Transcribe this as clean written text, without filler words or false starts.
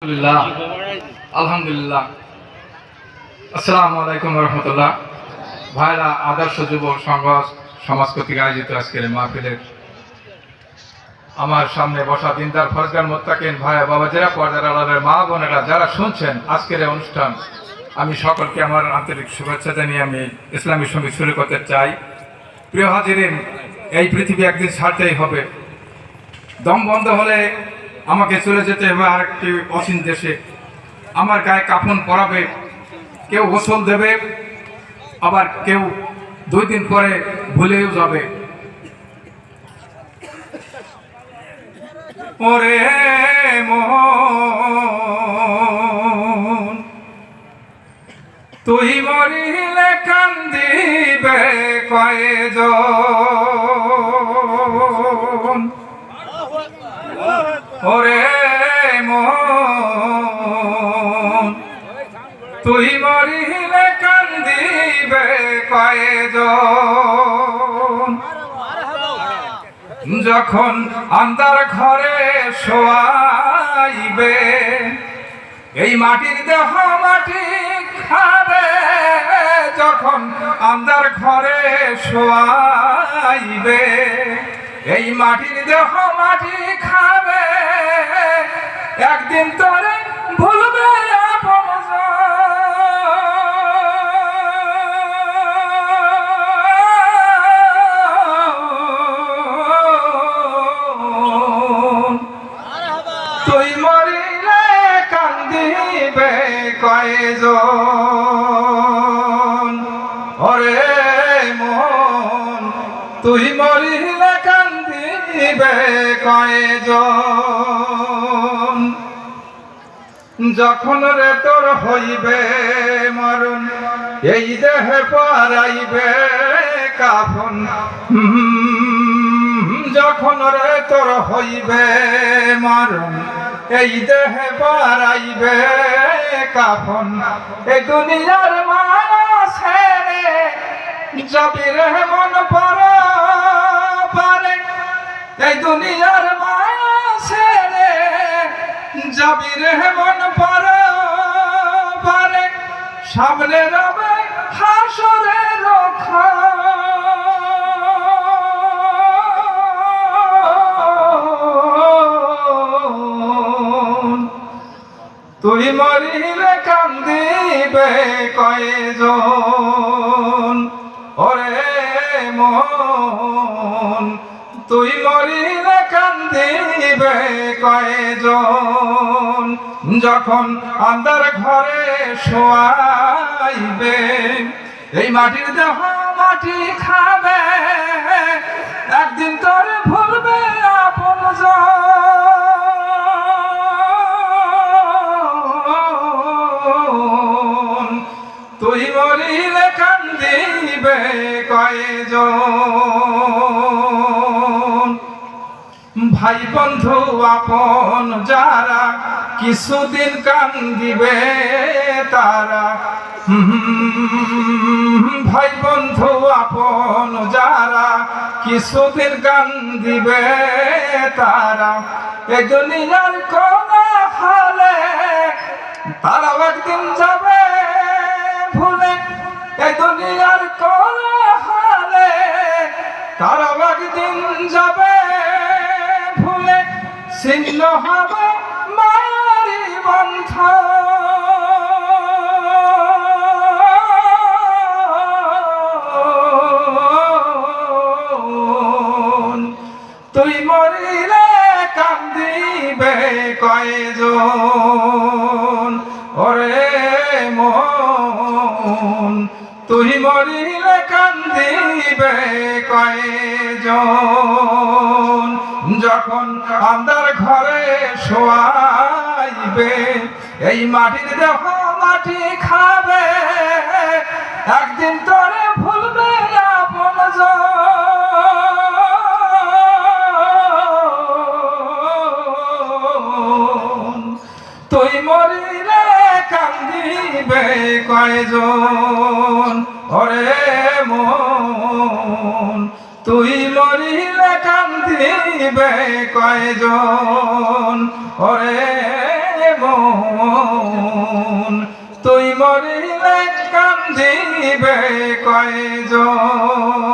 আলহামদুলিল্লাহ। আসসালামু আলাইকুম রহমতুল্লাহ। ভাইরা, আদর্শ যুব সংঘ সমাজ কর্তৃক আয়োজিত আজকের মাহফিলের আমার সামনে বসা দিনদার ফরজগান মোত্তাকিন ভাইয়া বাবা যারা পর্দার আড়ালের মা বোনেরা যারা শুনছেন আজকের এই অনুষ্ঠান, আমি সকলকে আমার আন্তরিক শুভেচ্ছা জানিয়ে আমি ইসলামী সঙ্গীত শুরু করতে চাই। প্রিয় হাজিরিন, এই পৃথিবী একদিন ছাড়তেই হবে। দম বন্ধ হলে আমাকে চলে যেতে হবে আরেকটি অচিন দেশে। আমার গায়ে কাফন পরাবে, কেউ গোসল দেবে, আবার কেউ 2 দিন পরে ভুলেও যাবে। ওরে মন, তুই মরিলে কান্দিবে কয়জন। ওরে মন, তুই মরিলে কান্দিবে কয়জন। যখন আন্ধার ঘরে শোয়াইবে, এই মাটির দেহ মাটি খাবে। যখন আন্ধার ঘরে শোয়াইবে, এই মাটির দেহ মাটি খাবে। একদিন তোরে ভুলবে তুই মরিলে কান্দিবে কয়জন। ওরে মন, তুই মরিলে কান্দিবে কয়জন। যখন রে তোর হইবে মরণ, এই দেহে পরাইবে কাফন। যখন রে তোর হইবে মরণ, এই দেহে পরাইবে কাফন। এই দুনিয়ার মায়া ছেড়ে যাবি রে মন পরপারে। এই দুনিয়ার মায়া ছেড়ে যাবি রে মন পরপারে। সামনে রবে হাসরের তুই মরিলে কান্দিবে কয়জন। ওরে মন, তুই মরিলে কান্দিবে কয়জন। যখন আন্ধার ঘরে শোয়াইবে, এই মাটির দেহ মাটি খাবে। একদিন তোরে ভুলবে আপনজন। তুই মরিলে কান্দিবে কয়জন। ভাই বন্ধু আপন যারা কিছুদিন কান্দিবে তারা। ভাই বন্ধু আপন যারা কিছুদিন কান্দিবে তারা। এই দুনিয়ার কোন হালে তারা একদিন যাবে ভুলে। এই দুনিয়ার কোন হালে তারা একদিন যাবে ভুলে। ছিন্ন হবে মায়ারি বন্ধন। তুই মরিলে কান্দিবে কয়জন। ওরে মন, তুই মরিলে কান্দিবে কয়জন। যখন আন্ধার ঘরে শোয়াইবে, এই মাটির দেহ মাটি খাবে। একদিন তোরে ভুলবে আপনজন। তুই মরিলে কান্দিবে কয়জন। ওরে মন, তুই মরিলে কান্দিবে কয়জন। ওরে মন। তুই মরিলে কান্দিবে কয়জন।